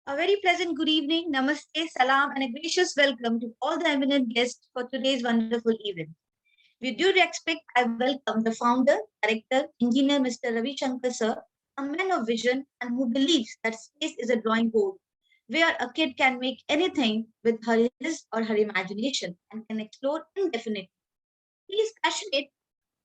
A very pleasant good evening, namaste, salam, and a gracious welcome to all the eminent guests for today's wonderful event. With due respect, I welcome the founder, director, engineer, Mr. Ravi Shankar sir, a man of vision and who believes that space is a drawing board where a kid can make anything with his or her imagination and can explore indefinitely. He is passionate,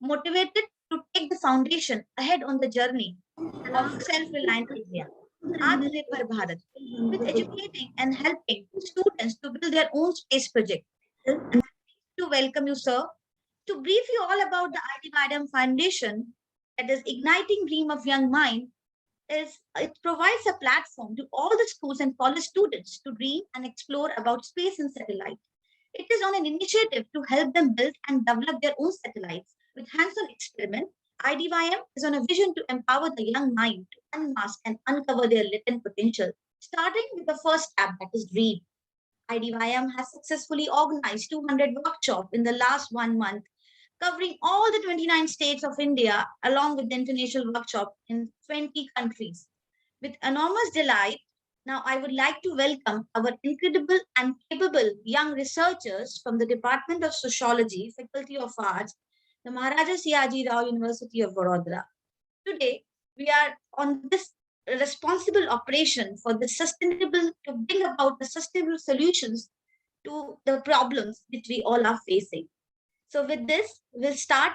motivated to take the foundation ahead on the journey of self-reliant India. Atmanirbhar Bharat, with educating and helping students to build their own space project. And to welcome you, sir, to brief you all about the IDVIDM Foundation, that is Igniting Dream of Young Mind, is it provides a platform to all the schools and college students to dream and explore about space and satellite. It is on an initiative to help them build and develop their own satellites with hands-on experiment. IDYM is on a vision to empower the young mind to unmask and uncover their latent potential, starting with the first step, that is dream. IDYM has successfully organized 200 workshops in the last 1 month, covering all the 29 states of India, along with the international workshop in 20 countries. With enormous delight, now I would like to welcome our incredible and capable young researchers from the Department of Sociology, Faculty of Arts, the Maharaja Siaji Rao University of Vadodara. Today, we are on this responsible operation for the sustainable, to bring about the sustainable solutions to the problems which we all are facing. So with this, we'll start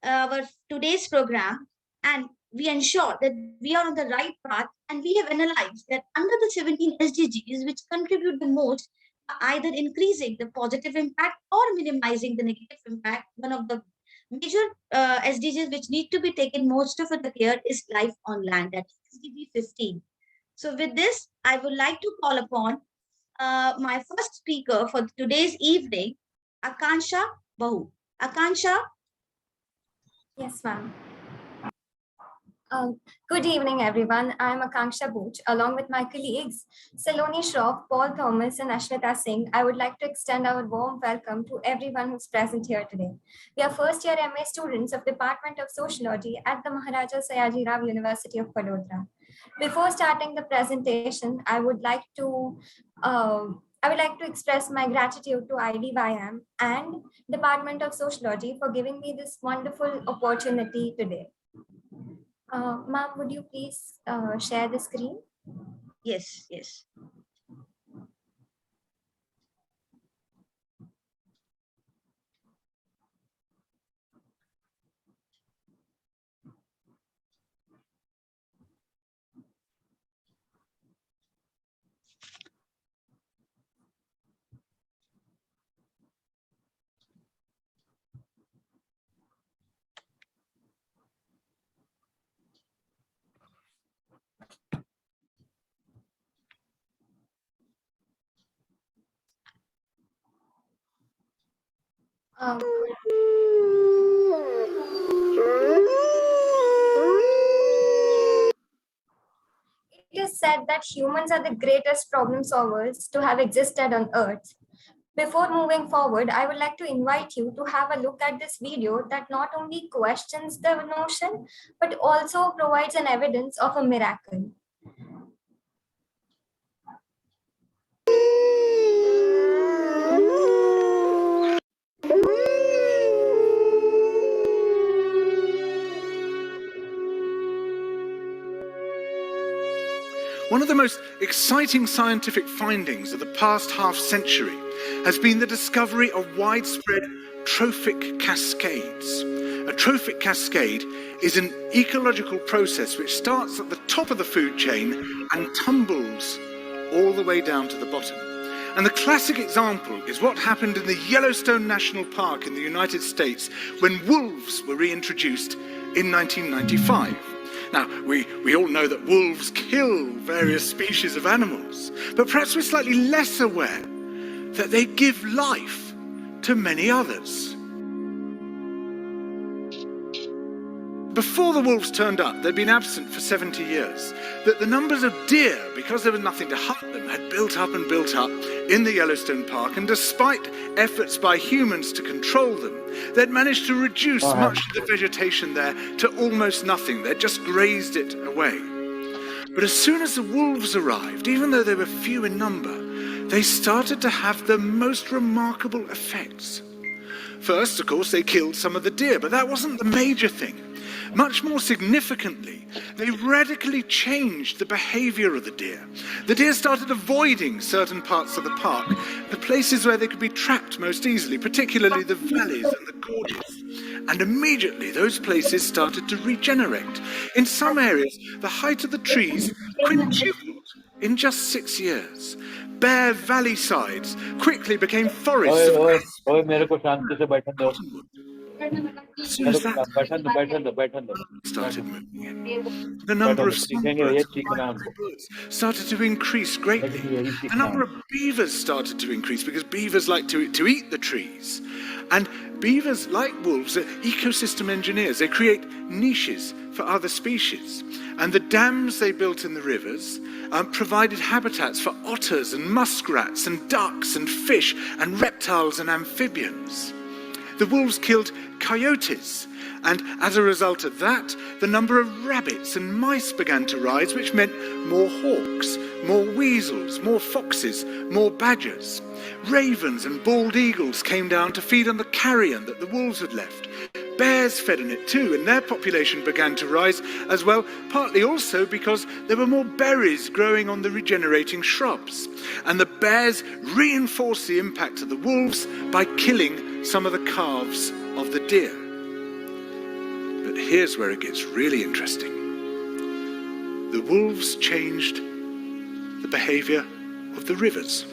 our today's program, and we ensure that we are on the right path, and we have analyzed that under the 17 SDGs which contribute the most, either increasing the positive impact or minimizing the negative impact. One of the major SDGs which need to be taken most of the care is life on land, that is SDG 15. So with this, I would like to call upon my first speaker for today's evening, Akansha Bahu. Akansha. Yes, ma'am. Good evening, everyone. I'm Akanksha Booch. Along with my colleagues, Saloni Shroff, Paul Thomas, and Ashmita Singh, I would like to extend our warm welcome to everyone who's present here today. We are first-year MA students of Department of Sociology at the Maharaja Sayaji Rao University of Vadodara. Before starting the presentation, I would like to express my gratitude to IDYM and Department of Sociology for giving me this wonderful opportunity today. Ma'am, would you please share the screen? Yes, yes. It is said that humans are the greatest problem solvers to have existed on Earth. Before moving forward, I would like to invite you to have a look at this video that not only questions the notion, but also provides an evidence of a miracle. One of the most exciting scientific findings of the past half-century has been the discovery of widespread trophic cascades, A trophic cascade is an ecological process which starts at the top of the food chain and tumbles all the way down to the bottom. And the classic example is what happened in the Yellowstone National Park in the United States when wolves were reintroduced in 1995. Now, we all know that wolves kill various species of animals, but perhaps we're slightly less aware that they give life to many others. Before the wolves turned up, they'd been absent for 70 years. That the numbers of deer, because there was nothing to hunt them, had built up in the Yellowstone Park, and despite efforts by humans to control them, they'd managed to reduce much of the vegetation there to almost nothing. They'd just grazed it away. But as soon as the wolves arrived, even though they were few in number, they started to have the most remarkable effects. First, of course, they killed some of the deer, but that wasn't the major thing. Much more significantly, they radically changed the behavior of the deer. The deer started avoiding certain parts of the park, the places where they could be trapped most easily, particularly the valleys and the gorges. And immediately those places started to regenerate. In some areas, the height of the trees quintupled in just 6 years. Bare valley sides quickly became forests of cottonwood. As soon as that started moving in, the number of songbirds started to increase greatly. The number of beavers started to increase because beavers like to eat the trees. And beavers, like wolves, are ecosystem engineers. They create niches for other species. And the dams they built in the rivers provided habitats for otters and muskrats and ducks and fish and reptiles and amphibians. The wolves killed coyotes, and as a result of that, the number of rabbits and mice began to rise, which meant more hawks, more weasels, more foxes, more badgers. Ravens and bald eagles came down to feed on the carrion that the wolves had left. Bears fed on it too, and their population began to rise as well, partly also because there were more berries growing on the regenerating shrubs. And the bears reinforced the impact of the wolves by killing some of the calves of the deer. But here's where it gets really interesting. The wolves changed the behavior of the rivers.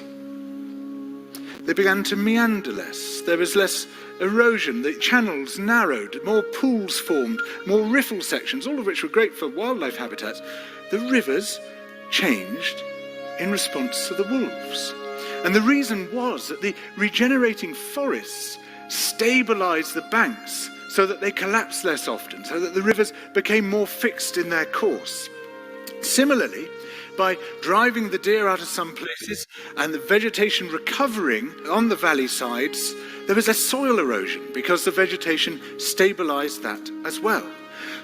They began to meander less. There was less erosion. The channels narrowed, more pools formed, more riffle sections, all of which were great for wildlife habitats. The rivers changed in response to the wolves. And the reason was that the regenerating forests stabilized the banks so that they collapsed less often, so that the rivers became more fixed in their course. Similarly, by driving the deer out of some places and the vegetation recovering on the valley sides, there was less soil erosion because the vegetation stabilized that as well.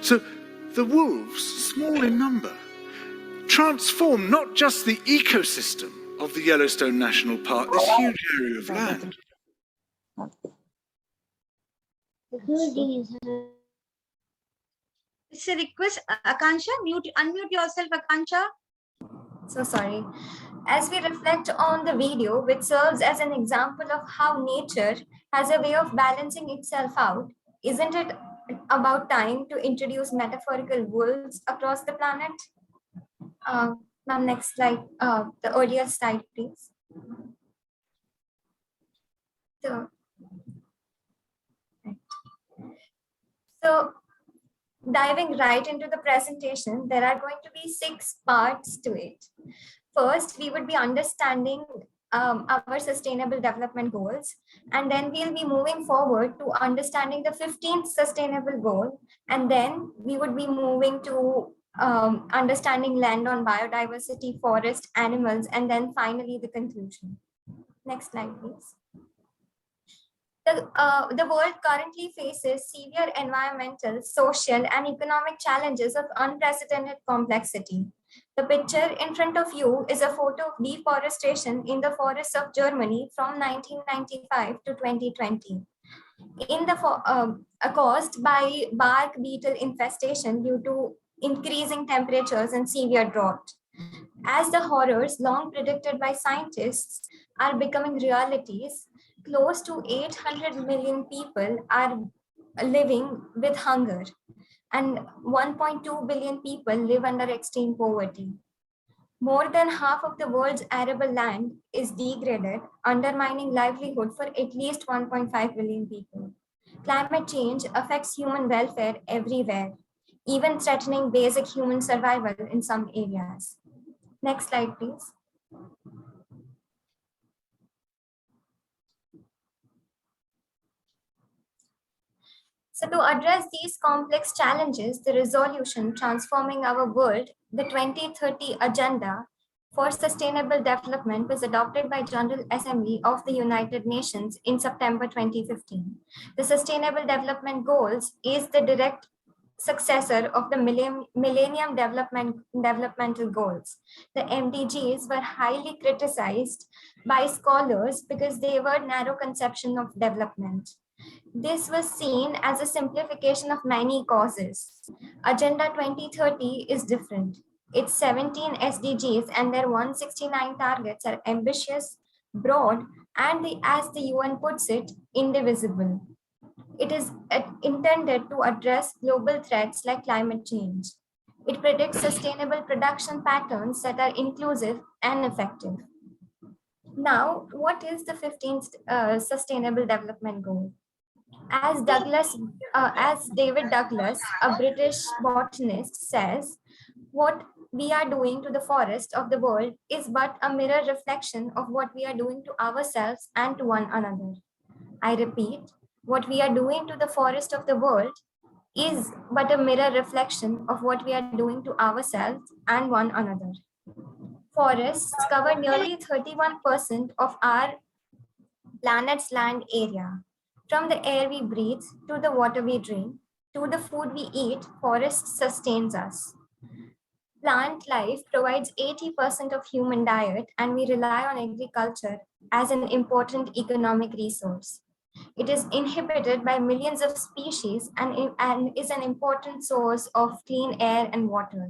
So the wolves, small in number, transformed not just the ecosystem of the Yellowstone National Park, this huge area of land. It's a request, Akansha, unmute yourself, Akansha. So sorry. As we reflect on the video, which serves as an example of how nature has a way of balancing itself out, isn't it about time to introduce metaphorical wolves across the planet? Ma'am, next slide, the earlier slide, please. So diving right into the presentation, there are going to be 6 parts to it. First, we would be understanding our sustainable development goals, and then we'll be moving forward to understanding the 15th sustainable goal, and then we would be moving to understanding land on biodiversity, forest, animals, and then finally the conclusion. Next slide, please. The world currently faces severe environmental, social, and economic challenges of unprecedented complexity. The picture in front of you is a photo of deforestation in the forests of Germany from 1995 to 2020. Caused by bark beetle infestation due to increasing temperatures and severe drought. As the horrors long predicted by scientists are becoming realities, close to 800 million people are living with hunger, and 1.2 billion people live under extreme poverty. More than half of the world's arable land is degraded, undermining livelihood for at least 1.5 billion people. Climate change affects human welfare everywhere, even threatening basic human survival in some areas. Next slide, please. So to address these complex challenges, the resolution Transforming Our World, the 2030 Agenda for Sustainable Development was adopted by General Assembly of the United Nations in September 2015. The Sustainable Development Goals is the direct successor of the Millennium Developmental Goals. The MDGs were highly criticized by scholars because they were narrow conception of development. This was seen as a simplification of many causes. Agenda 2030 is different. Its 17 SDGs and their 169 targets are ambitious, broad, and as the UN puts it, indivisible. It is intended to address global threats like climate change. It predicts sustainable production patterns that are inclusive and effective. Now, what is the 15th Sustainable Development Goal? As David Douglas, a British botanist, says, what we are doing to the forest of the world is but a mirror reflection of what we are doing to ourselves and to one another. I repeat, what we are doing to the forest of the world is but a mirror reflection of what we are doing to ourselves and one another. Forests cover nearly 31% of our planet's land area. From the air we breathe, to the water we drink, to the food we eat, forest sustains us. Plant life provides 80% of human diet, and we rely on agriculture as an important economic resource. It is inhabited by millions of species and is an important source of clean air and water.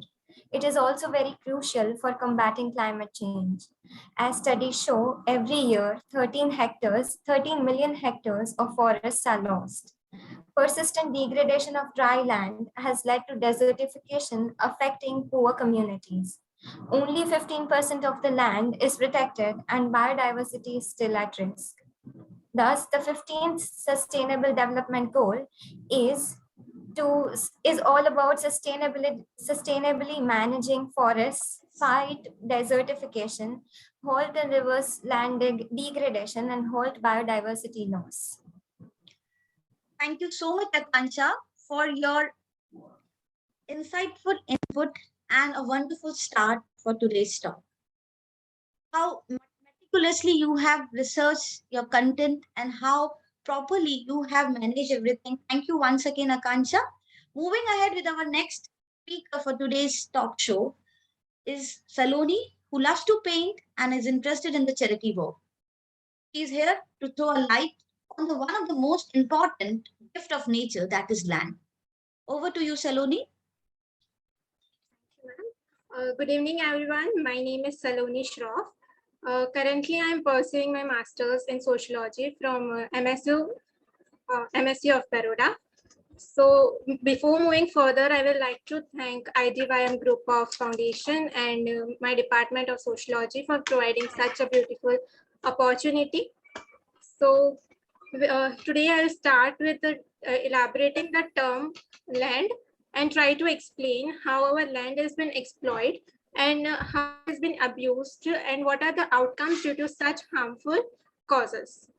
It is also very crucial for combating climate change. As studies show, every year 13 million hectares of forests are lost. Persistent degradation of dry land has led to desertification affecting poor communities. Only 15% of the land is protected and biodiversity is still at risk. Thus, the 15th Sustainable Development Goal is all about sustainably managing forests, fight desertification, halt and reverse land degradation, and halt biodiversity loss. Thank you so much, Akansha, for your insightful input and a wonderful start for today's talk. How meticulously you have researched your content and how properly you have managed everything. Thank you once again, Akansha. Moving ahead with our next speaker for today's talk show is Saloni, who loves to paint and is interested in the charity work. She is here to throw a light on one of the most important gift of nature, that is land. Over to you, Saloni. Good evening, everyone. My name is Saloni Shroff. Currently, I am pursuing my master's in sociology from MSU of Baroda. So before moving further, I would like to thank IDYM Group of Foundation and my Department of Sociology for providing such a beautiful opportunity. So today I'll start with elaborating the term land and try to explain how our land has been exploited and how it has been abused and what are the outcomes due to such harmful causes.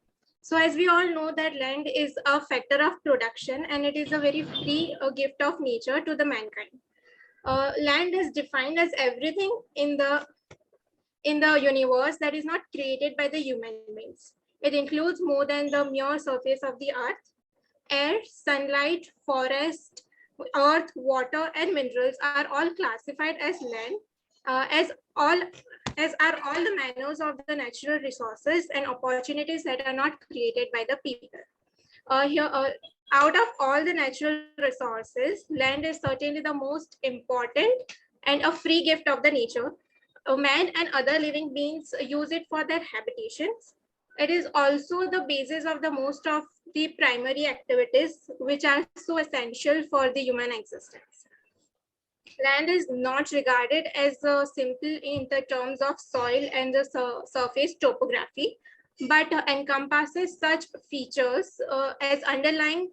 So as we all know that land is a factor of production and it is a very free gift of nature to the mankind. Land is defined as everything in the universe that is not created by the human beings. It includes more than the mere surface of the earth. Air, sunlight, forest, earth, water, and minerals are all classified as land, as are all the manners of the natural resources and opportunities that are not created by the people. Out of all the natural resources, land is certainly the most important and a free gift of the nature. Man and other living beings use it for their habitations. It is also the basis of the most of the primary activities which are so essential for the human existence. Land is not regarded as simple in the terms of soil and the surface topography, but encompasses such features as underlying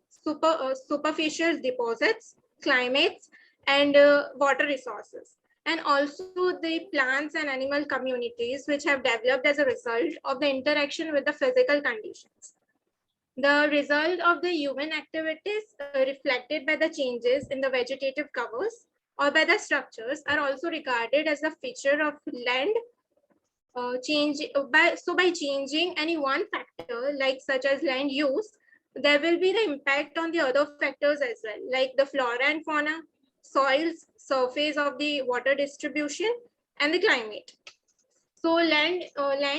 superficial deposits, climates, and water resources, and also the plants and animal communities which have developed as a result of the interaction with the physical conditions. The result of the human activities reflected by the changes in the vegetative covers or by the structures are also regarded as a feature of land change. By changing any one factor, like such as land use, there will be the impact on the other factors as well, like the flora and fauna, soils, surface of the water distribution, and the climate. So land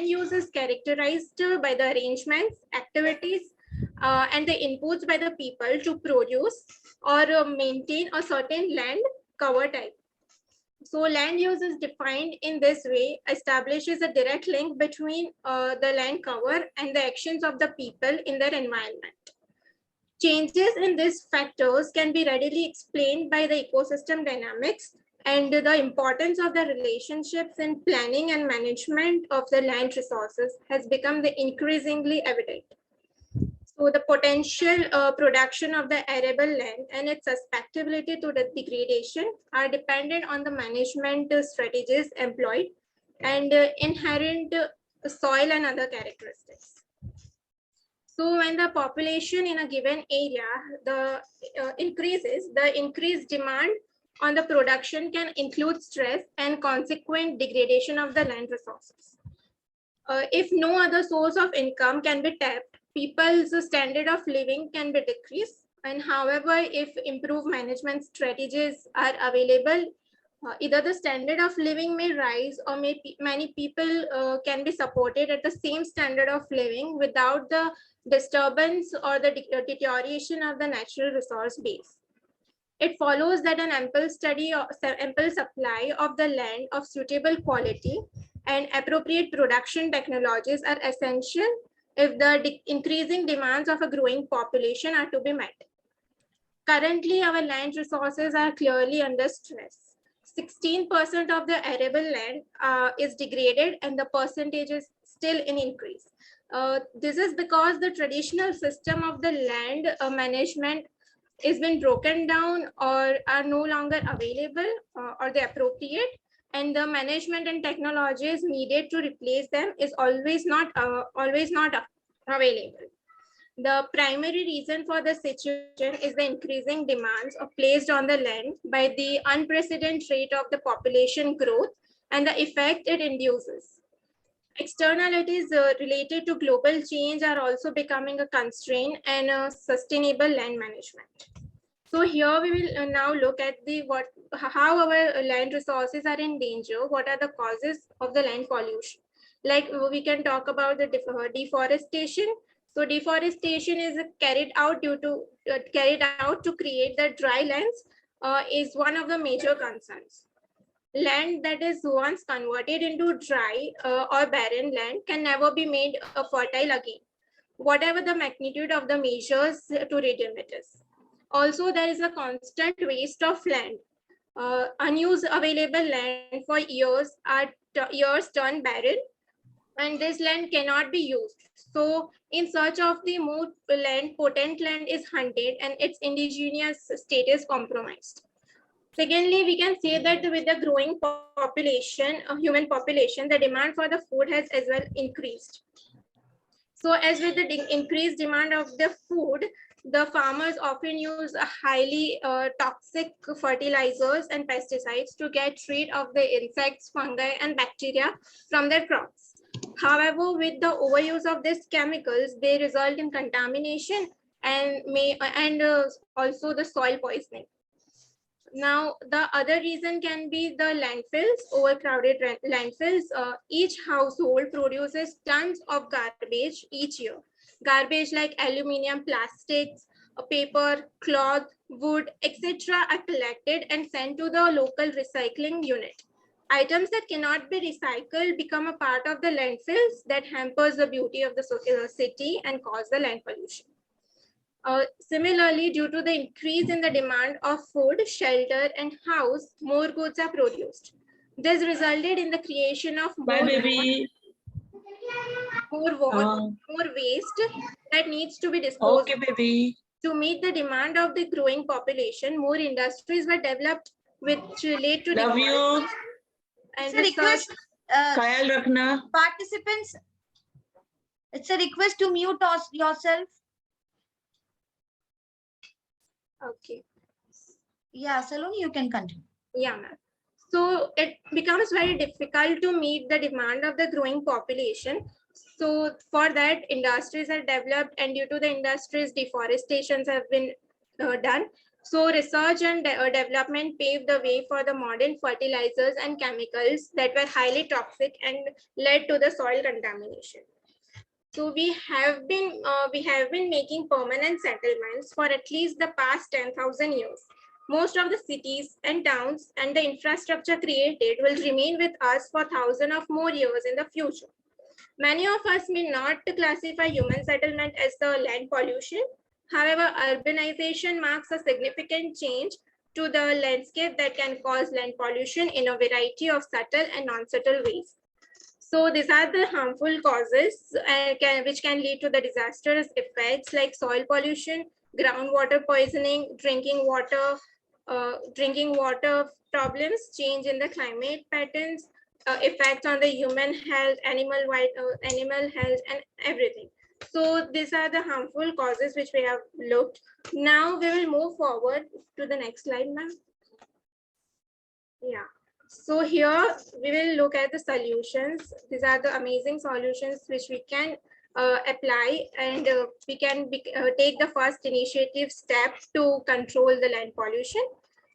use is characterized by the arrangements, activities, and the inputs by the people to produce or maintain a certain land cover type. So land use is defined in this way, establishes a direct link between the land cover and the actions of the people in their environment. Changes in these factors can be readily explained by the ecosystem dynamics and the importance of the relationships in planning and management of the land resources has become increasingly evident. So the potential production of the arable land and its susceptibility to the degradation are dependent on the management strategies employed and inherent soil and other characteristics. So when the population in a given area increases, the increased demand on the production can include stress and consequent degradation of the land resources. If no other source of income can be tapped, people's standard of living can be decreased. And however, if improved management strategies are available, either the standard of living may rise or many people can be supported at the same standard of living without the disturbance or the deterioration of the natural resource base. It follows that an ample supply of the land of suitable quality and appropriate production technologies are essential if the increasing demands of a growing population are to be met. Currently, our land resources are clearly under stress. 16% of the arable land is degraded and the percentage is still in increase. This is because the traditional system of the land management is been broken down or are no longer available or they appropriate, and the management and technologies needed to replace them is always not available. The primary reason for the situation is the increasing demands placed on the land by the unprecedented rate of the population growth and the effect it induces. Externalities related to global change are also becoming a constraint and sustainable land management. So here we will now look at how our land resources are in danger. What are the causes of the land pollution? Like we can talk about the deforestation. So deforestation is carried out to create the dry lands is one of the major concerns. Land that is once converted into dry or barren land can never be made fertile again, whatever the magnitude of the measures to redeem it is. Also, there is a constant waste of land. Unused available land for years turn barren, and this land cannot be used. So in search of the more land, potent land is hunted and its indigenous state is compromised. Secondly, we can say that with the growing population, human population, the demand for the food has as well increased. So as with the increased demand of the food, the farmers often use highly toxic fertilizers and pesticides to get rid of the insects, fungi, and bacteria from their crops. However, with the overuse of these chemicals, they result in contamination and also the soil poisoning. Now, the other reason can be the landfills, overcrowded landfills. Each household produces tons of garbage each year. Garbage like aluminum, plastics, paper, cloth, wood, etc. are collected and sent to the local recycling unit. Items that cannot be recycled become a part of the landfills that hampers the beauty of the city and cause the land pollution. Similarly, due to the increase in the demand of food, shelter, and house, more goods are produced. This resulted in the creation of Bye, baby. more waste that needs to be disposed. Okay, baby. To meet the demand of the growing population, more industries were developed which relate to Love you. It's and a request, Khayal rakhna. participants. It's a request to mute yourself. Okay. Yeah, Saloni, you can continue. Yeah, ma'am. So it becomes very difficult to meet the demand of the growing population. So for that, industries are developed, and due to the industries, deforestations have been done. So research and development paved the way for the modern fertilizers and chemicals that were highly toxic and led to the soil contamination. So we have been making permanent settlements for at least the past 10,000 years. Most of the cities and towns and the infrastructure created will remain with us for thousands of more years in the future. Many of us may not classify human settlement as the land pollution. However, urbanization marks a significant change to the landscape that can cause land pollution in a variety of subtle and non-subtle ways. So these are the harmful causes which can lead to the disastrous effects like soil pollution, groundwater poisoning, drinking water problems, change in the climate patterns, effects on the human health, animal health, and everything. So these are the harmful causes which we have looked. Now we will move forward to the next slide, ma'am. Yeah. So here we will look at the solutions. These are the amazing solutions which we can apply, and we can take the first initiative step to control the land pollution.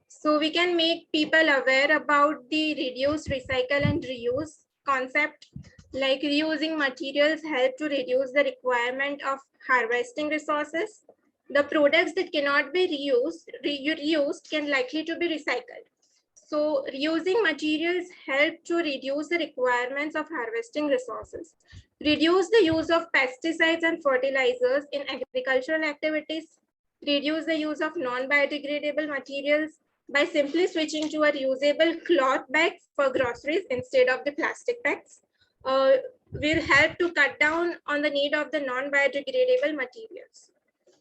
So we can make people aware about the reduce, recycle, and reuse concept. Like reusing materials help to reduce the requirement of harvesting resources. The products that cannot be reused can likely to be recycled. So reusing materials help to reduce the requirements of harvesting resources. Reduce the use of pesticides and fertilizers in agricultural activities. Reduce the use of non-biodegradable materials by simply switching to a reusable cloth bags for groceries instead of the plastic bags. Will help to cut down on the need of the non-biodegradable materials.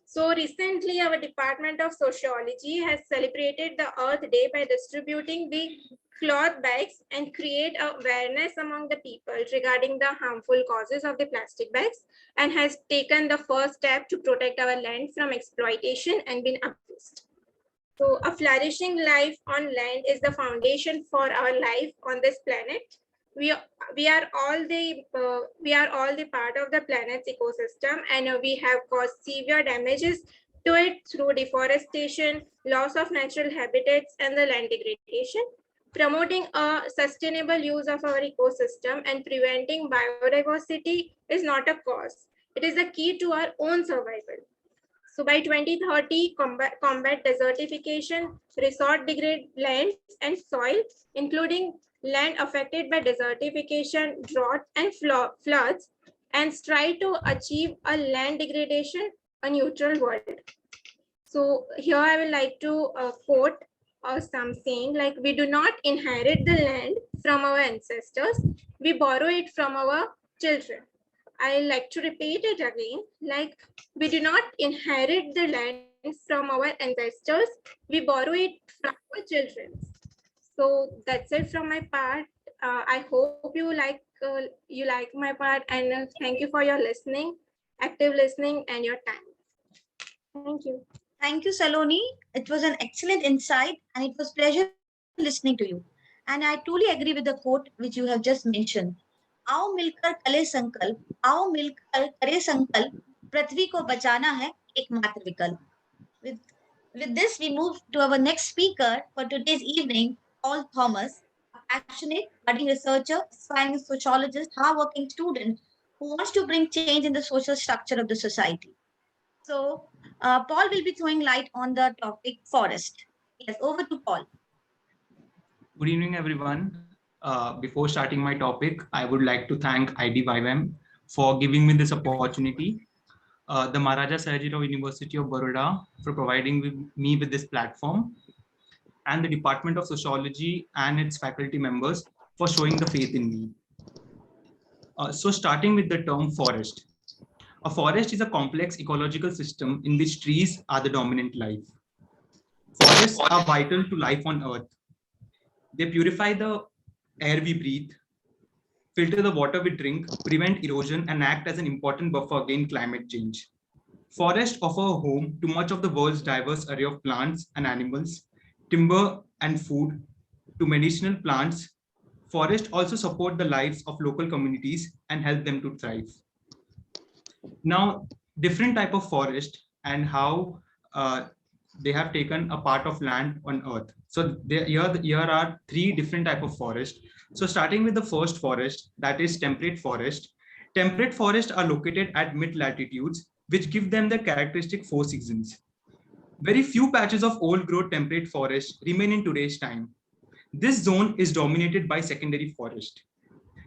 So recently, our Department of Sociology has celebrated the Earth Day by distributing the cloth bags and create awareness among the people regarding the harmful causes of the plastic bags, and has taken the first step to protect our land from exploitation and been abused. So a flourishing life on land is the foundation for our life on this planet. We are all the part of the planet's ecosystem, and we have caused severe damages to it through deforestation, loss of natural habitats, and the land degradation. Promoting a sustainable use of our ecosystem and preventing biodiversity is not a cause. It is a key to our own survival. So by 2030, combat desertification, resort degrade lands and soil, including land affected by desertification, drought, and floods, and strive to achieve a land degradation, a neutral world. So here I would like to quote some saying like, we do not inherit the land from our ancestors, we borrow it from our children. I like to repeat it again, like we do not inherit the land from our ancestors, we borrow it from our children. So that's it from my part. I hope you like my part, and thank you for your listening, active listening, and your time. Thank you. Thank you, Saloni. It was an excellent insight, and it was pleasure listening to you. And I truly agree with the quote which you have just mentioned. आओ मिलकर करें संकल्प, आओ मिलकर करें संकल्प, पृथ्वी को बचाना है एकमात्र विकल्प. With this, we move to our next speaker for today's evening, Paul Thomas, a passionate budding researcher, science sociologist, hardworking student who wants to bring change in the social structure of the society. So, Paul will be throwing light on the topic forest. Yes, over to Paul. Good evening, everyone. Before starting my topic, I would like to thank IDYM for giving me this opportunity. the Maharaja Sayajirao University of Baroda for providing me with this platform, and the Department of Sociology and its faculty members for showing the faith in me. So starting with the term forest. A forest is a complex ecological system in which trees are the dominant life. Forests are vital to life on Earth. They purify the air we breathe, filter the water we drink, prevent erosion, and act as an important buffer against climate change. Forests offer a home to much of the world's diverse array of plants and animals, timber and food to medicinal plants. Forests also support the lives of local communities and help them to thrive. Now, different type of forest and how they have taken a part of land on Earth. So here are three different type of forest. So starting with the first forest, that is temperate forest. Temperate forests are located at mid latitudes, which give them the characteristic 4 seasons. Very few patches of old growth temperate forest remain in today's time. This zone is dominated by secondary forest.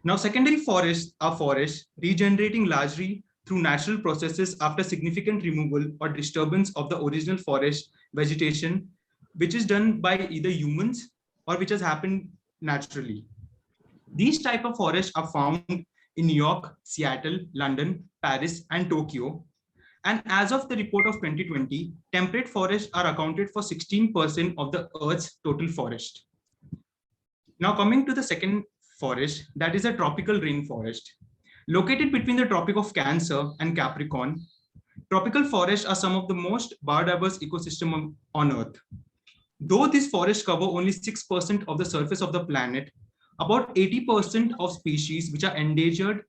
Now, secondary forests are forests regenerating largely through natural processes after significant removal or disturbance of the original forest vegetation, which is done by either humans or which has happened naturally. These type of forests are found in New York, Seattle, London, Paris, and Tokyo. And as of the report of 2020, temperate forests are accounted for 16% of the Earth's total forest. Now coming to the second forest, that is a tropical rainforest. Located between the Tropic of Cancer and Capricorn, tropical forests are some of the most biodiverse ecosystems on Earth. Though these forests cover only 6% of the surface of the planet, about 80% of species which are endangered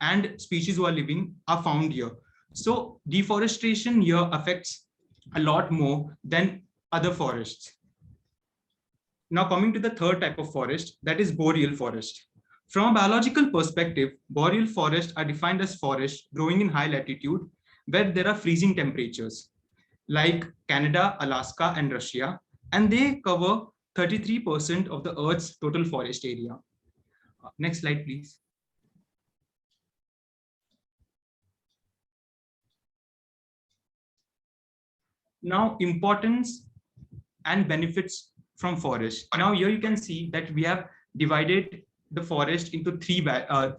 and species who are living are found here. So deforestation here affects a lot more than other forests. Now coming to the third type of forest, that is boreal forest. From a biological perspective, boreal forests are defined as forests growing in high latitude where there are freezing temperatures, like Canada, Alaska, and Russia, and they cover 33% of the Earth's total forest area. Next slide, please. Now, importance and benefits from forest. Now, here you can see that we have divided the forest into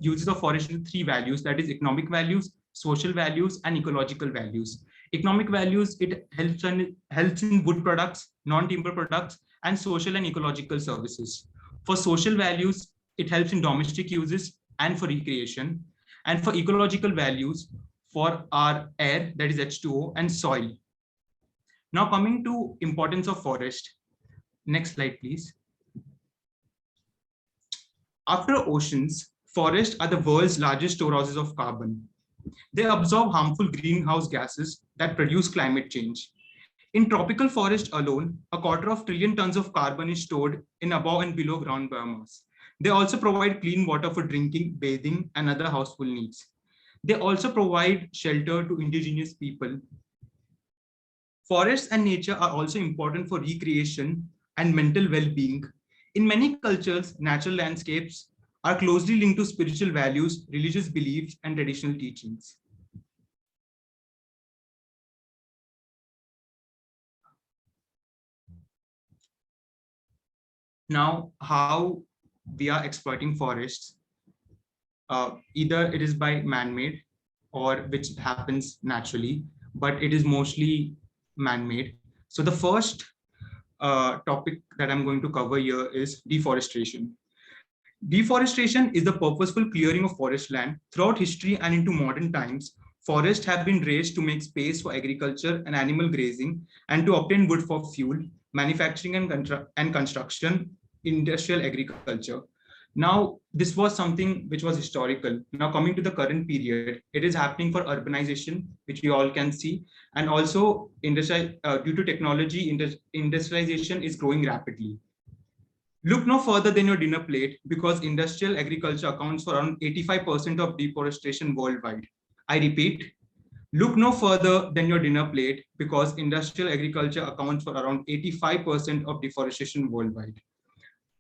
uses of forest into three values, that is economic values, social values, and ecological values. Economic values, it helps in wood products, non-timber products, and social and ecological services. For social values, it helps in domestic uses and for recreation. And for ecological values, for our air, that is H2O, and soil. Now coming to importance of forest. Next slide, please. After oceans, forests are the world's largest storehouses of carbon. They absorb harmful greenhouse gases that produce climate change. In tropical forest alone, 250 billion tons of carbon is stored in above and below ground biomass. They also provide clean water for drinking, bathing, and other household needs. They also provide shelter to indigenous people. Forests and nature are also important for recreation and mental well-being. In many cultures, natural landscapes are closely linked to spiritual values, religious beliefs, and traditional teachings. Now, how we are exploiting forests, either it is by man-made or which happens naturally, but it is mostly man-made. So the first topic that I'm going to cover here is deforestation. Deforestation is the purposeful clearing of forest land. Throughout history and into modern times, forests have been raised to make space for agriculture and animal grazing and to obtain wood for fuel, manufacturing and construction, industrial agriculture. Now, this was something which was historical. Now coming to the current period, it is happening for urbanization, which we all can see. And also due to technology, industrialization is growing rapidly. Look no further than your dinner plate because industrial agriculture accounts for around 85% of deforestation worldwide. I repeat, look no further than your dinner plate because industrial agriculture accounts for around 85% of deforestation worldwide.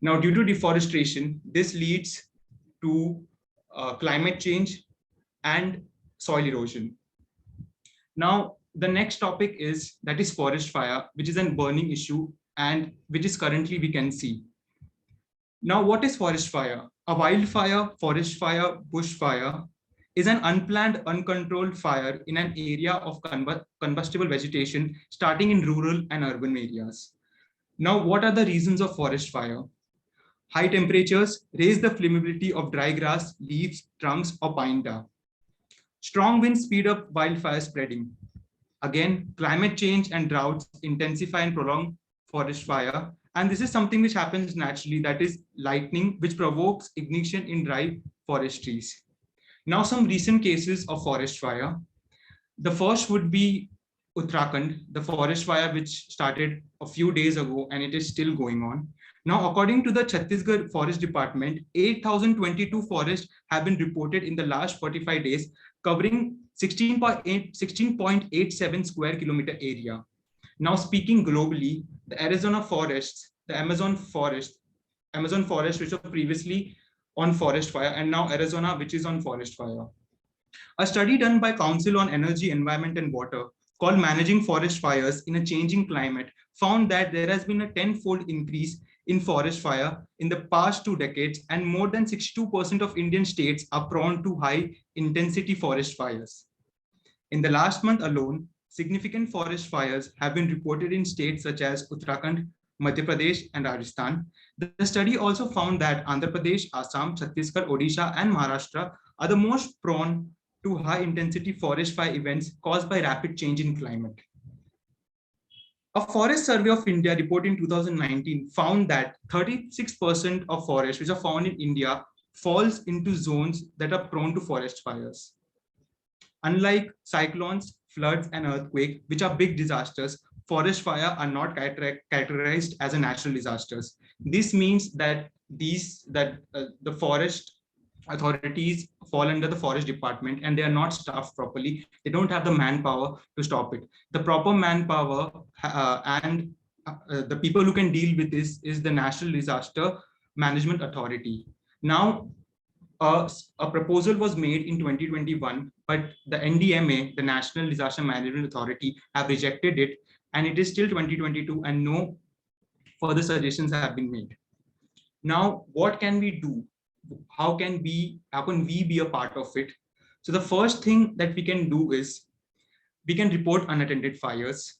Now, due to deforestation, this leads to climate change and soil erosion. Now, the next topic is forest fire, which is a burning issue and which is currently we can see. Now, what is forest fire? A wildfire, forest fire, bushfire is an unplanned, uncontrolled fire in an area of combustible vegetation starting in rural and urban areas. Now, what are the reasons of forest fire? High temperatures raise the flammability of dry grass, leaves, trunks, or pine tar. Strong winds speed up wildfire spreading. Again, climate change and droughts intensify and prolong forest fire. And this is something which happens naturally, that is lightning, which provokes ignition in dry forest trees. Now, some recent cases of forest fire. The first would be Uttarakhand, the forest fire which started a few days ago and it is still going on. Now, according to the Chhattisgarh Forest Department, 8,022 forests have been reported in the last 45 days, covering 16.87 square kilometer area. Now, speaking globally, the Arizona forests, the Amazon forest, which was previously on forest fire, and now Arizona, which is on forest fire. A study done by Council on Energy, Environment and Water called Managing Forest Fires in a Changing Climate found that there has been a 10-fold increase in forest fire in the past 2 decades, and more than 62% of Indian states are prone to high intensity forest fires. In the last month alone, significant forest fires have been reported in states such as Uttarakhand, Madhya Pradesh, and Rajasthan. The study also found that Andhra Pradesh, Assam, Chhattisgarh, Odisha, and Maharashtra are the most prone to high intensity forest fire events caused by rapid change in climate. A Forest Survey of India report in 2019 found that 36% of forests which are found in India falls into zones that are prone to forest fires. Unlike cyclones, floods, and earthquakes, which are big disasters, forest fire are not characterized as a natural disasters. This means that the forest authorities fall under the forest department and they are not staffed properly. They don't have the manpower to stop it. The proper manpower and the people who can deal with this is the National Disaster Management Authority. Now, a proposal was made in 2021, but the NDMA, the National Disaster Management Authority, have rejected it, and it is still 2022 and no further suggestions have been made. Now, what can we do? How can we be a part of it? So the first thing that we can do is we can report unattended fires.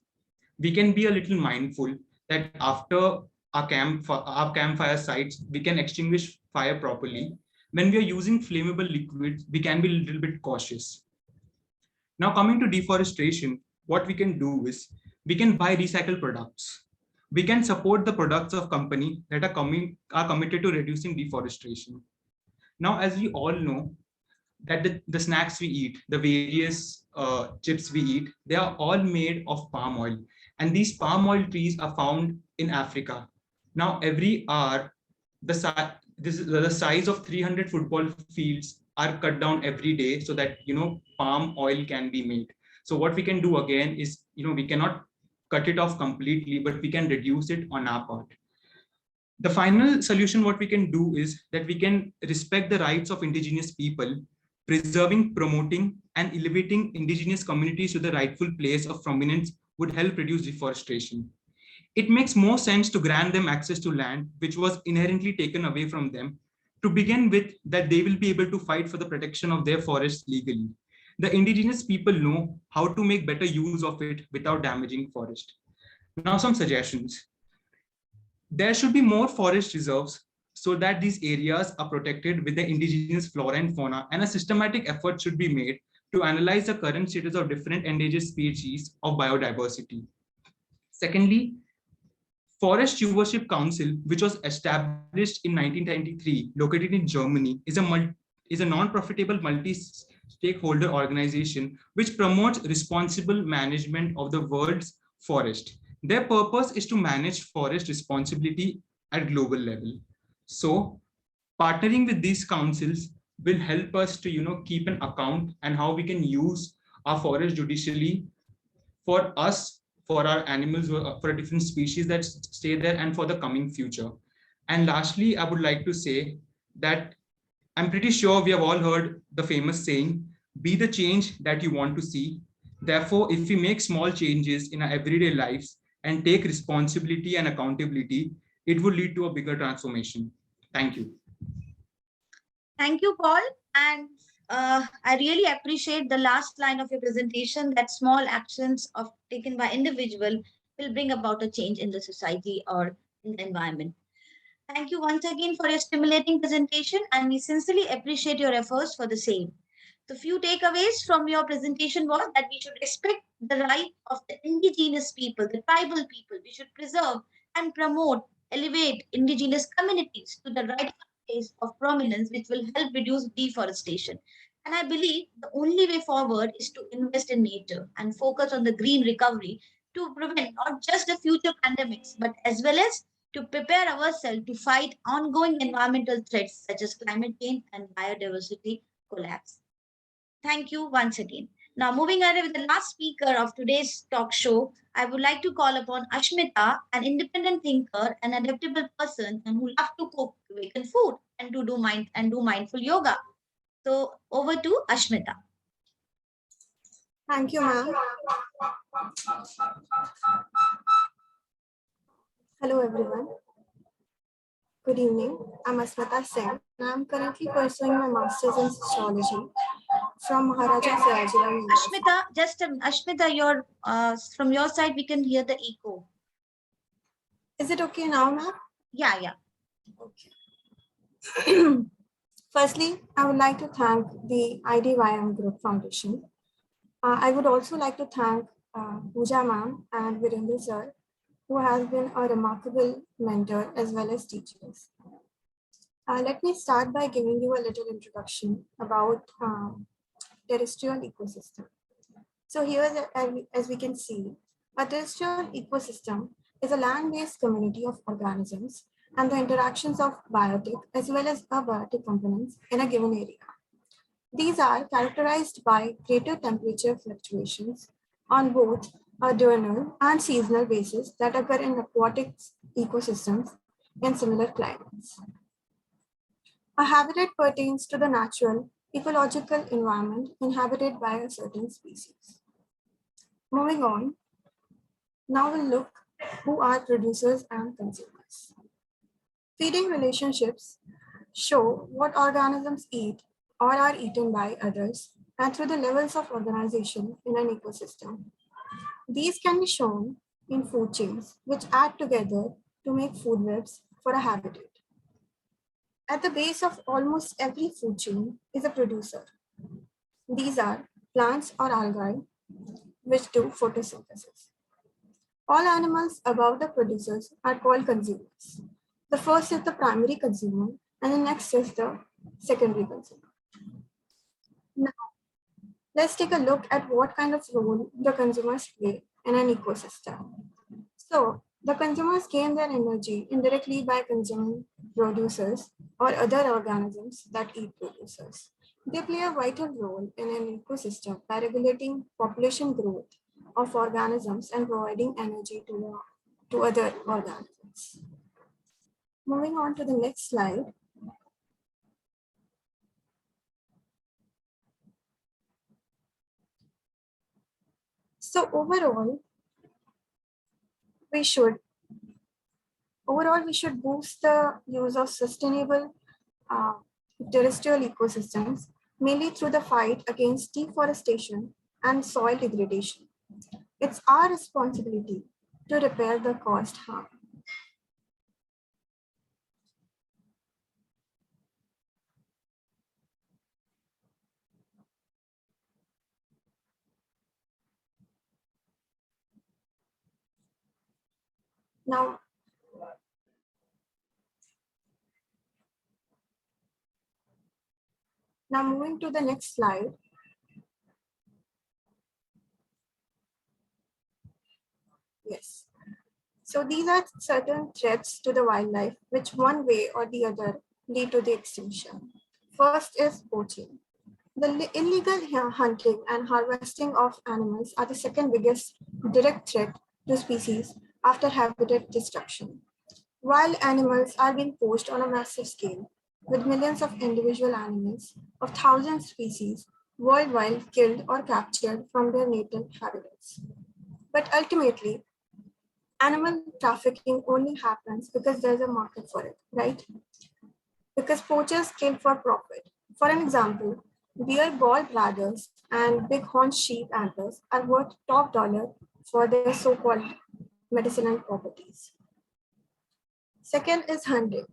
We can be a little mindful that after our campfire sites, we can extinguish fire properly. When we are using flammable liquids, we can be a little bit cautious. Now, coming to deforestation, what we can do is we can buy recycled products. We can support the products of companies that are committed to reducing deforestation. Now, as we all know, that the snacks we eat, the various chips we eat, they are all made of palm oil. And these palm oil trees are found in Africa. Now, every hour, the size of 300 football fields are cut down every day so that, palm oil can be made. So what we can do again is, we cannot cut it off completely, but we can reduce it on our part. The final solution, what we can do is that we can respect the rights of indigenous people, preserving, promoting, and elevating indigenous communities to the rightful place of prominence would help reduce deforestation. It makes more sense to grant them access to land, which was inherently taken away from them, to begin with, that they will be able to fight for the protection of their forests legally. The indigenous people know how to make better use of it without damaging forest. Now, some suggestions. There should be more forest reserves so that these areas are protected with the indigenous flora and fauna, and a systematic effort should be made to analyze the current status of different endangered species of biodiversity. Secondly, Forest Stewardship Council, which was established in 1993, located in Germany, is a non-profitable multi-stakeholder organization which promotes responsible management of the world's forest. Their purpose is to manage forest responsibility at global level. So partnering with these councils will help us to keep an account and how we can use our forest judicially for us, for our animals, for different species that stay there, and for the coming future. And lastly, I would like to say that I'm pretty sure we have all heard the famous saying, be the change that you want to see. Therefore, if we make small changes in our everyday lives and take responsibility and accountability, it will lead to a bigger transformation. Thank you. Thank you, Paul. And I really appreciate the last line of your presentation, that small actions taken by individual will bring about a change in the society or in the environment. Thank you once again for your stimulating presentation, and we sincerely appreciate your efforts for the same. The few takeaways from your presentation was that we should respect the right of the indigenous people, the tribal people. We should preserve and promote, elevate indigenous communities to the right place of prominence, which will help reduce deforestation. And I believe the only way forward is to invest in nature and focus on the green recovery to prevent not just the future pandemics, but as well as to prepare ourselves to fight ongoing environmental threats such as climate change and biodiversity collapse. Thank you once again. Now, moving ahead with the last speaker of today's talk show, I would like to call upon Ashmita, an independent thinker, an adaptable person, and who loves to cook vegan food and to do mindful yoga. So, over to Ashmita. Thank you, ma'am. Hello, everyone. Good evening. I'm Asmita Singh, and I'm currently pursuing my master's in sociology from Maharaja Sirajirao University. Ashmita, from your side, we can hear the echo. Is it okay now, ma'am? Yeah. Okay. Firstly, I would like to thank the IDYM Group Foundation. I would also like to thank Pooja ma'am and Virendra sir, who has been a remarkable mentor as well as teachers. Let me start by giving you a little introduction about terrestrial ecosystem. So here, as we can see, a terrestrial ecosystem is a land-based community of organisms and the interactions of biotic as well as abiotic components in a given area. These are characterized by greater temperature fluctuations on both a diurnal and seasonal basis that occur in aquatic ecosystems in similar climates. A habitat pertains to the natural ecological environment inhabited by a certain species. Moving on, now we'll look who are producers and consumers. Feeding relationships show what organisms eat or are eaten by others and through the levels of organization in an ecosystem. These can be shown in food chains, which add together to make food webs for a habitat. At the base of almost every food chain is a producer. These are plants or algae, which do photosynthesis. All animals above the producers are called consumers. The first is the primary consumer, and the next is the secondary consumer. Now, let's take a look at what kind of role the consumers play in an ecosystem. So, the consumers gain their energy indirectly by consuming producers or other organisms that eat producers. They play a vital role in an ecosystem by regulating population growth of organisms and providing energy to other organisms. Moving on to the next slide. So overall, we should boost the use of sustainable terrestrial ecosystems, mainly through the fight against deforestation and soil degradation. It's our responsibility to repair the caused harm. Now, moving to the next slide. Yes. So these are certain threats to the wildlife, which one way or the other lead to the extinction. First is poaching. The illegal hunting and harvesting of animals are the second biggest direct threat to species after habitat destruction. Wild animals are being poached on a massive scale, with millions of individual animals of thousands of species worldwide killed or captured from their native habitats. But ultimately, animal trafficking only happens because there's a market for it, right? Because poachers kill for profit. For an example, deer gallbladders and bighorn sheep antlers are worth top dollar for their so-called medicinal properties. Second is hunting.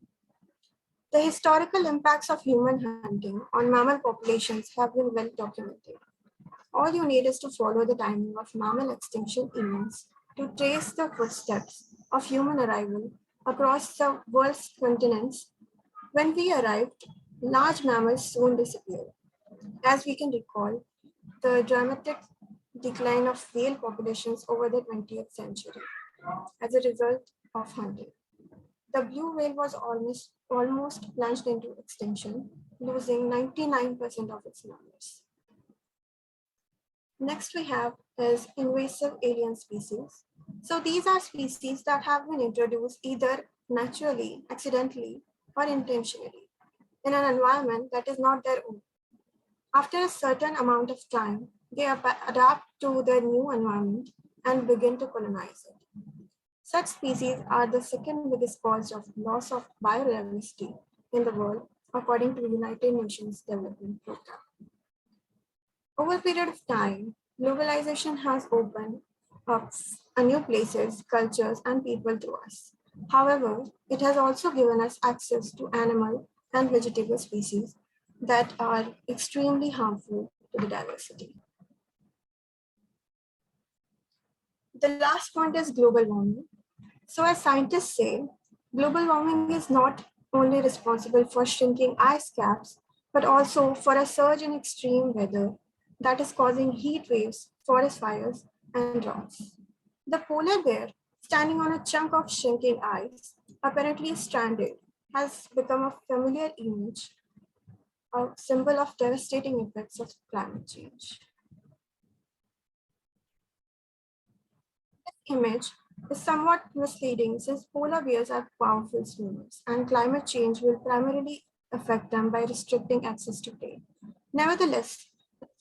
The historical impacts of human hunting on mammal populations have been well documented. All you need is to follow the timing of mammal extinction events to trace the footsteps of human arrival across the world's continents. When we arrived, large mammals soon disappeared. As we can recall, the dramatic decline of whale populations over the 20th century as a result of hunting. The blue whale was almost plunged into extinction, losing 99% of its numbers. Next we have is invasive alien species. So these are species that have been introduced either naturally, accidentally, or intentionally in an environment that is not their own. After a certain amount of time, they adapt to their new environment and begin to colonize it. Such species are the second biggest cause of loss of biodiversity in the world, according to the United Nations Development Program. Over a period of time, globalization has opened up new places, cultures, and people to us. However, it has also given us access to animal and vegetable species that are extremely harmful to the diversity. The last point is global warming. So as scientists say, global warming is not only responsible for shrinking ice caps, but also for a surge in extreme weather that is causing heat waves, forest fires, and droughts. The polar bear, standing on a chunk of shrinking ice, apparently stranded, has become a familiar image, a symbol of devastating effects of climate change. This image is somewhat misleading since polar bears are powerful swimmers and climate change will primarily affect them by restricting access to prey. Nevertheless,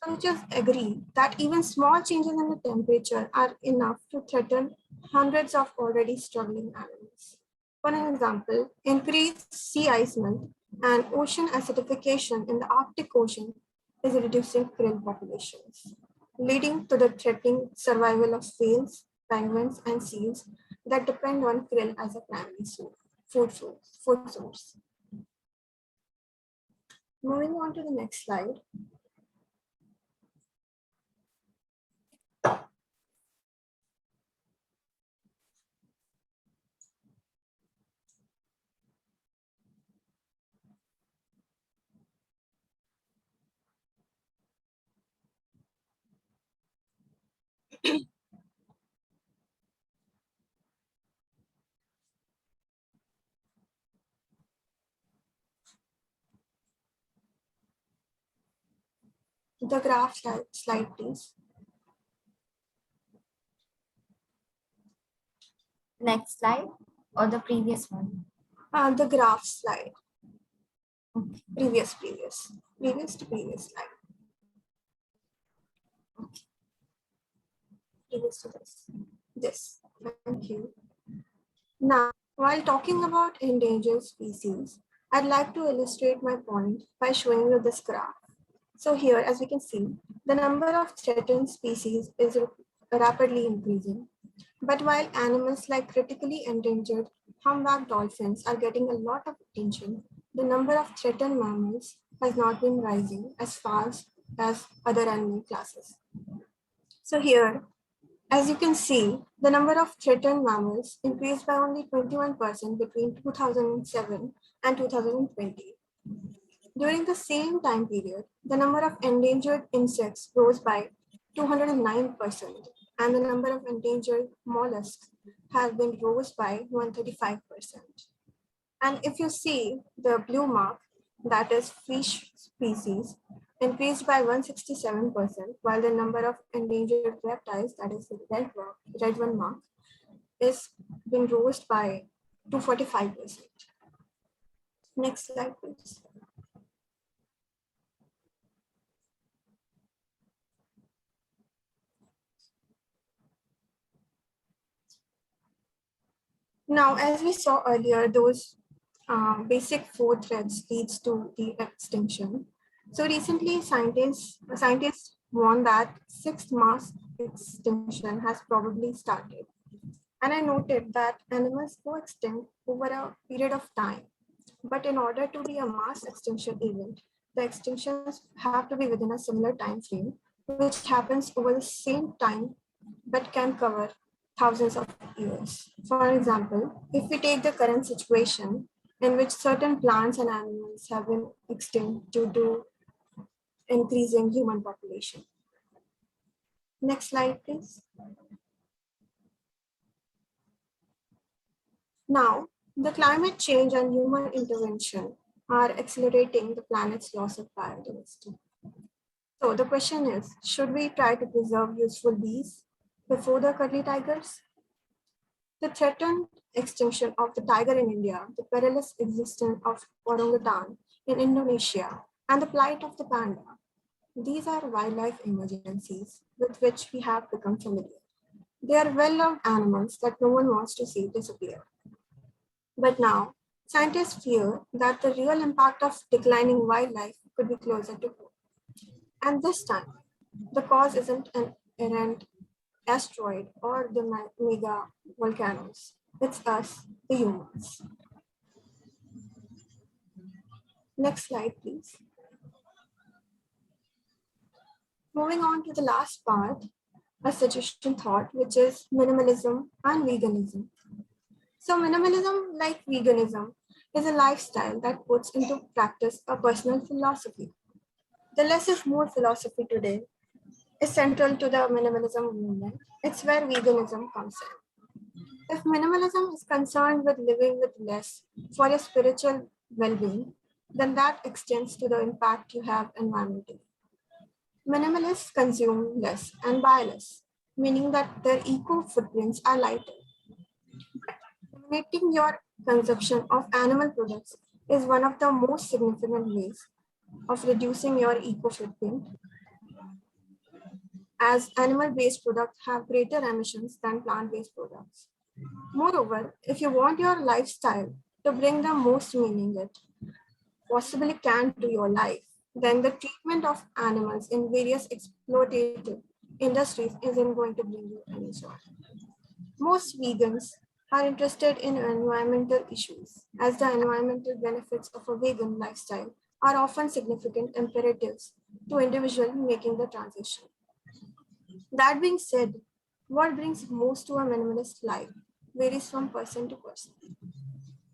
researchers agree that even small changes in the temperature are enough to threaten hundreds of already struggling animals. For an example, increased sea ice melt and ocean acidification in the Arctic Ocean is reducing krill populations, leading to the threatening survival of whales, penguins, and seals that depend on krill as a primary food source. Moving on to the next slide. The graph slide, please. Next slide or the previous one? The graph slide. Okay. Previous to previous slide. Okay. Previous to this. Thank you. Now, while talking about endangered species, I'd like to illustrate my point by showing you this graph. So here, as we can see, the number of threatened species is rapidly increasing. But while animals like critically endangered humpback dolphins are getting a lot of attention, the number of threatened mammals has not been rising as fast as other animal classes. So here, as you can see, the number of threatened mammals increased by only 21% between 2007 and 2020. During the same time period, the number of endangered insects rose by 209%, and the number of endangered mollusks have been rose by 135%. And if you see the blue mark, that is fish species, increased by 167%, while the number of endangered reptiles, that is the red one mark, is being rose by 245%. Next slide, please. Now, as we saw earlier, those basic four threads leads to the extinction. So recently, scientists warn that sixth mass extinction has probably started. And I noted that animals go extinct over a period of time. But in order to be a mass extinction event, the extinctions have to be within a similar time frame, which happens over the same time but can cover thousands of years. For example, if we take the current situation in which certain plants and animals have been extinct due to increasing human population. Next slide, please. Now, the climate change and human intervention are accelerating the planet's loss of biodiversity. So the question is, should we try to preserve useful bees before the cuddly tigers? The threatened extinction of the tiger in India, the perilous existence of orangutan in Indonesia, and the plight of the panda. These are wildlife emergencies with which we have become familiar. They are well-loved animals that no one wants to see disappear. But now, scientists fear that the real impact of declining wildlife could be closer to home. And this time, the cause isn't an errant asteroid or the mega volcanoes. It's us, the humans. Next slide, please. Moving on to the last part, a suggestion thought, which is minimalism and veganism. So minimalism, like veganism, is a lifestyle that puts into practice a personal philosophy. The less is more philosophy today is central to the minimalism movement. It's where veganism comes in. If minimalism is concerned with living with less for your spiritual well-being, then that extends to the impact you have environmentally. Minimalists consume less and buy less, meaning that their eco footprints are lighter. Limiting your consumption of animal products is one of the most significant ways of reducing your eco footprint, as animal-based products have greater emissions than plant-based products. Moreover, if you want your lifestyle to bring the most meaning it possibly can to your life, then the treatment of animals in various exploitative industries isn't going to bring you any joy. Most vegans are interested in environmental issues, as the environmental benefits of a vegan lifestyle are often significant imperatives to individuals making the transition. That being said, what brings most to a minimalist life varies from person to person.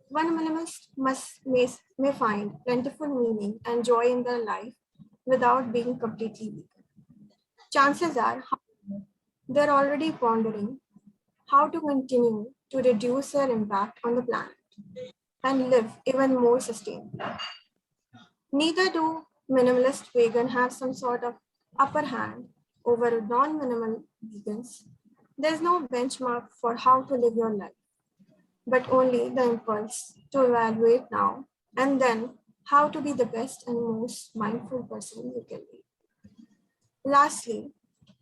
One minimalist may find plentiful meaning and joy in their life without being completely vegan. Chances are they're already pondering how to continue to reduce their impact on the planet and live even more sustainably. Neither do minimalist vegan have some sort of upper hand over non-minimal vegans. There's no benchmark for how to live your life, but only the impulse to evaluate now and then how to be the best and most mindful person you can be. Lastly,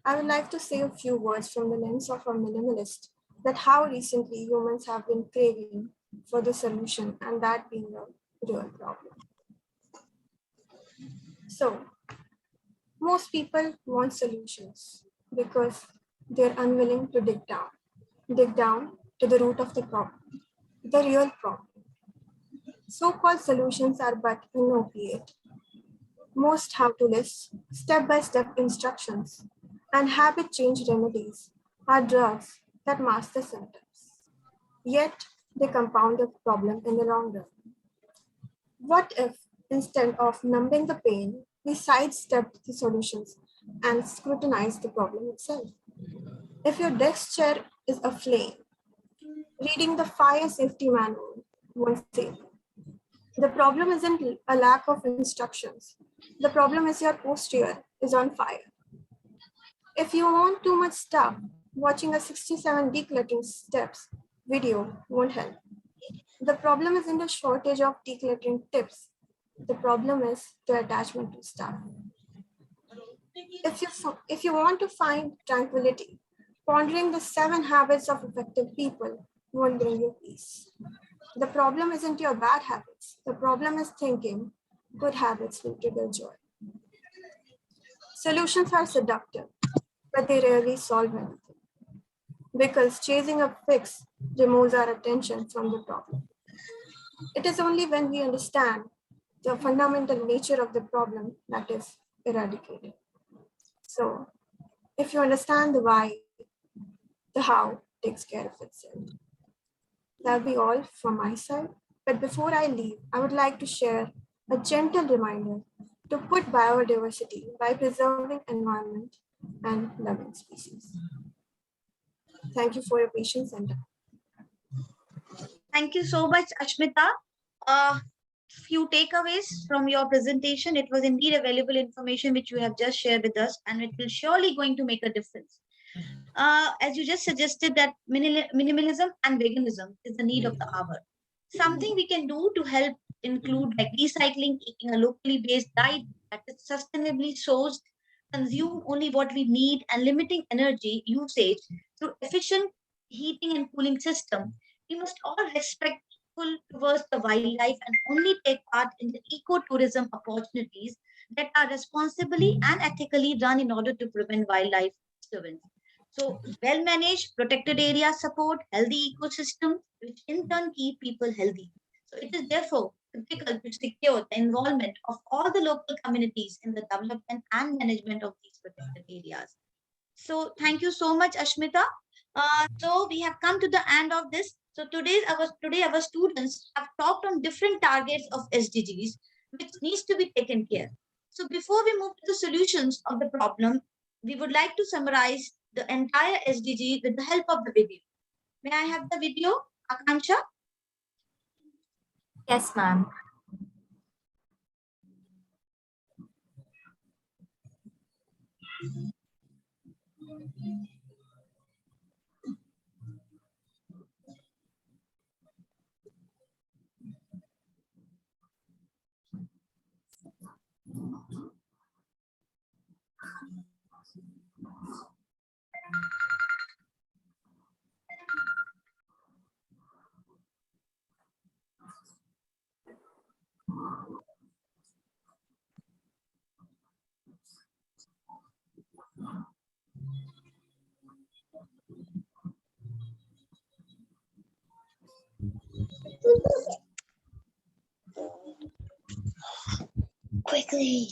I would like to say a few words from the lens of a minimalist that how recently humans have been craving for the solution and that being a real problem. So, most people want solutions because they're unwilling to dig down to the root of the problem, the real problem. So-called solutions are but inappropriate. Most how-to lists, step-by-step instructions, and habit change remedies are drugs that mask the symptoms. Yet, they compound the problem in the long run. What if, instead of numbing the pain, we sidestepped the solutions and scrutinized the problem itself? If your desk chair is aflame, reading the fire safety manual won't save you. The problem isn't a lack of instructions. The problem is your posture is on fire. If you own too much stuff, watching a 67 decluttering steps video won't help. The problem isn't a shortage of decluttering tips. The problem is the attachment to stuff. If you want to find tranquility, pondering the 7 habits of effective people won't bring you peace. The problem isn't your bad habits. The problem is thinking good habits will trigger joy. Solutions are seductive, but they rarely solve anything because chasing a fix removes our attention from the problem. It is only when we understand the fundamental nature of the problem that is eradicated. So if you understand the why, the how takes care of itself. That'll be all from my side. But before I leave, I would like to share a gentle reminder to put biodiversity by preserving environment and loving species. Thank you for your patience and time. Thank you so much, Ashmita. Few takeaways from your presentation. It was indeed a valuable information which you have just shared with us, and it will surely going to make a difference. As you just suggested that minimalism and veganism is the need of the hour. Something we can do to help include like recycling, eating a locally based diet that is sustainably sourced, consume only what we need, and limiting energy usage through efficient heating and cooling system. We must all respectful towards the wildlife and only take part in the ecotourism opportunities that are responsibly and ethically run in order to prevent wildlife disturbance. So well-managed protected area support healthy ecosystems, which in turn keep people healthy. So it is therefore critical to secure the involvement of all the local communities in the development and management of these protected areas. So thank you so much, Ashmita. So we have come to the end of this. So today our students have talked on different targets of SDGs, which needs to be taken care. So before we move to the solutions of the problem, we would like to summarize the entire SDG with the help of the video. May I have the video, Akanksha? Yes, ma'am. Quickly.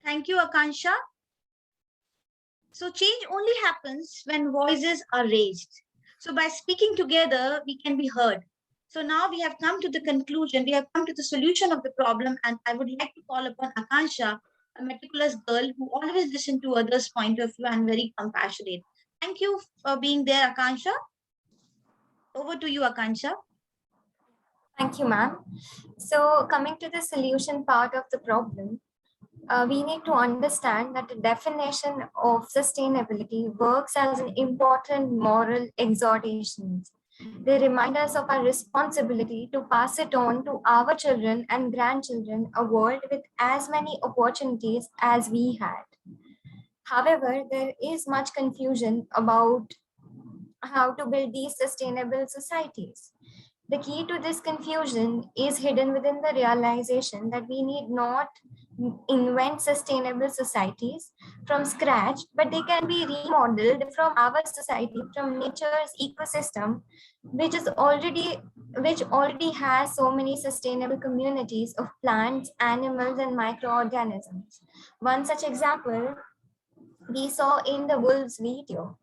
Thank you, Akansha. So change only happens when voices are raised. So by speaking together, we can be heard. So now we have come to the conclusion, we have come to the solution of the problem, and I would like to call upon Akansha, a meticulous girl who always listens to others' point of view and very compassionate. Thank you for being there, Akansha. Over to you, Akansha. Thank you, ma'am. So coming to the solution part of the problem, we need to understand that the definition of sustainability works as an important moral exhortation. They remind us of our responsibility to pass it on to our children and grandchildren, a world with as many opportunities as we had. However, there is much confusion about how to build these sustainable societies. The key to this confusion is hidden within the realization that we need not invent sustainable societies from scratch, but they can be remodeled from our society, from nature's ecosystem, which already has so many sustainable communities of plants, animals, and microorganisms. One such example we saw in the wolves video.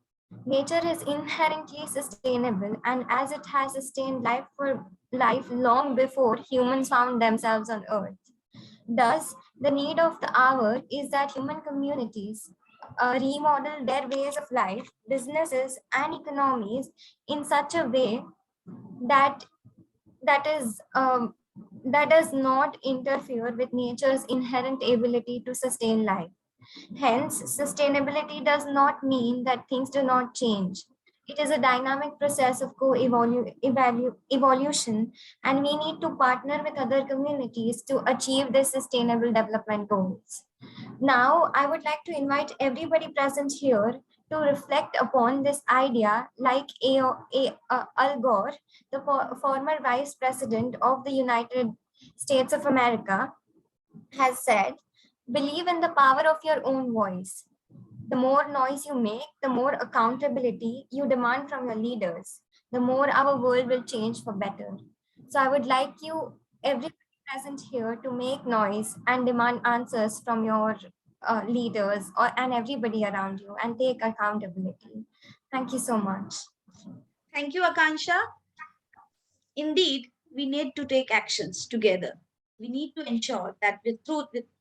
Nature is inherently sustainable, and as it has sustained life long before humans found themselves on Earth. Thus, the need of the hour is that human communities remodel their ways of life, businesses, and economies in such a way that that does not interfere with nature's inherent ability to sustain life. Hence, sustainability does not mean that things do not change. It is a dynamic process of evolution, and we need to partner with other communities to achieve the sustainable development goals. Now, I would like to invite everybody present here to reflect upon this idea, like Al Gore, the former Vice President of the United States of America, has said, believe in the power of your own voice. The more noise you make, the more accountability you demand from your leaders, the more our world will change for better. So I would like you, everybody present here, to make noise and demand answers from your leaders and everybody around you, and take accountability. Thank you so much. Thank you, Akansha. Indeed, we need to take actions together. We need to ensure that with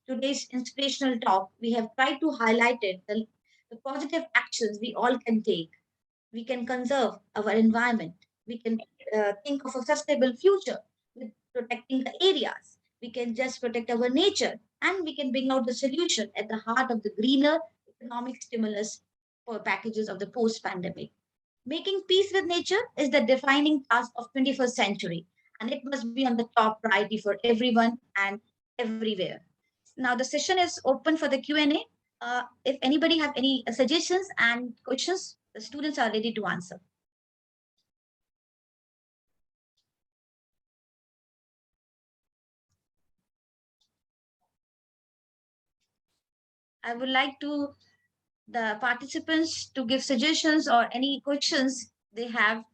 today's inspirational talk, we have tried to highlight the positive actions we all can take. We can conserve our environment. We can think of a sustainable future with protecting the areas. We can just protect our nature, and we can bring out the solution at the heart of the greener economic stimulus for packages of the post-pandemic. Making peace with nature is the defining task of 21st century, and it must be on the top priority for everyone and everywhere. Now the session is open for the Q&A. If anybody have any suggestions and questions, the students are ready to answer. I would like the participants to give suggestions or any questions they have